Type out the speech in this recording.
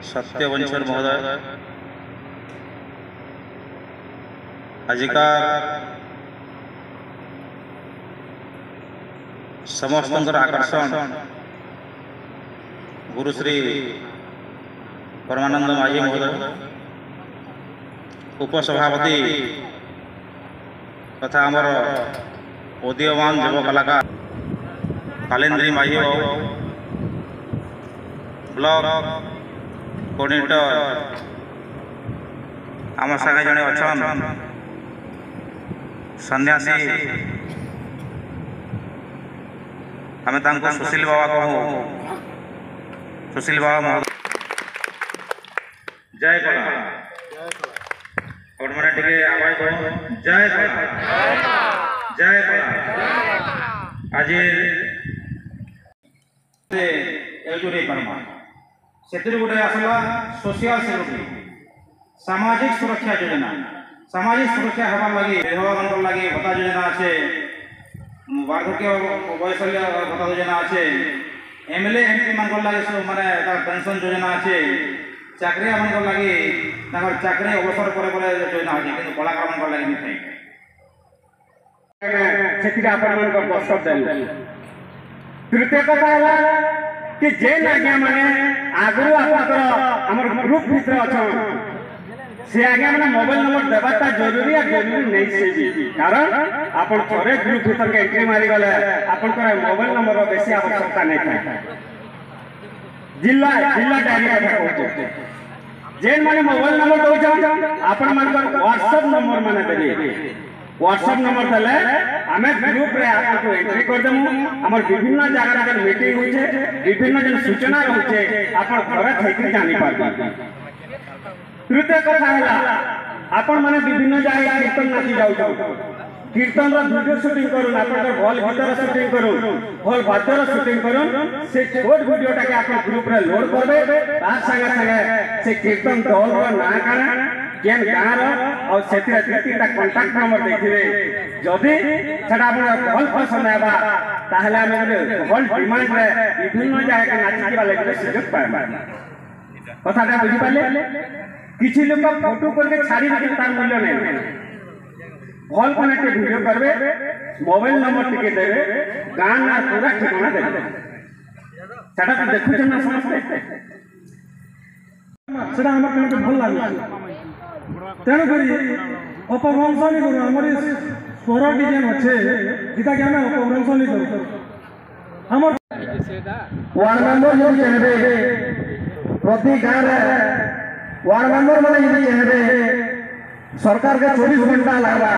सत्यवंशर महोदय आजिका समस्त आकर्षण गुरुश्री परमानंद माझी महोदय उपसभापति तथा आमर उदीयमान युव कलाकार कालेन्द्री माझी ब्लॉक कोऑर्डिनेटर आम संगे जड़े अच्छा सन्यासी आम सुशील बाबा कहूँ सुशील बाबा महोदय जय कला और मैंने टिके आवाज कहूँ जय कला जय कला आज से गोटे आसला सोशल सिक्योरिटी सामाजिक सुरक्षा योजना सामाजिक सुरक्षा हमार लगे विधवा मान लगे भत्ता योजना अच्छे वार्धक्य वैशल्य भत्ता योजना अच्छे एमएलए एमपी मान लगे सब माने पेंशन योजना अच्छे चाकरिया मान लगे चाकरी अवसर पर योजना अच्छे कि कलाकार मान लगे नहीं तृतीय कथा कि जेन आज्ञा माने आगु आपर ग्रुप भितर अच्छा से आज्ञा मैंने मोबाइल नंबर देवाटा जरूरी है जरूरी नहीं से कारण आपन थोड़े ग्रुप भीतर के एंट्री मारी गले आपन मोबाइल नंबर बेसी आवश्यकता नहीं था जिला जिला डायरी कथा कहते जेन माने मोबाइल नंबर दो आपन मान व्हाट्सएप नंबर माने देबे व्हाट्सएप नंबर देले हमें ग्रुप रे आपको एंट्री कर देमु हमर विभिन्न जगह रे मीटिंग होय छे विभिन्न जन सूचना रहै छे आपन घरे थैकि जानि पारबा तृतीय कथा है आपण माने विभिन्न जगह कीर्तन नाची जाऊ कीर्तन वीडियो शूटिंग करूँ आपन भल गीतर शूटिंग करूँ भल बाद्यर शूटिंग करूँ से छोट वीडियो टाके आपन ग्रुप रे लोड करबे तार संगे संगे से कीर्तन दल रो ना काना केन गाँव और से कांटाक्ट नंबर देखिए जदि सेटा भल पसंद है भल डिमांड विभिन्न जगह नाचिबा लगे सुजोग पाए कथा बुझी पारे किसी लोग फोटो करके छाड़ी तार मूल्य नहीं भल को वीडियो करबे मोबाइल नंबर टिके देवे गाँ ना पूरा ठिकाना देवे सेटा तो देखुछन ना समस्ते सेटा हमर के भल लागे तेणु करी अपभ्रंश नहीं करूँ आमर स्वर डिजाइन अच्छे जिता कि आम अपभ्रंश नहीं करूँ हमर वार्ड मेंबर जो चाहे प्रति गाँव वार्ड मेंबर मैंने चाहे सरकार के 24 घंटा लगा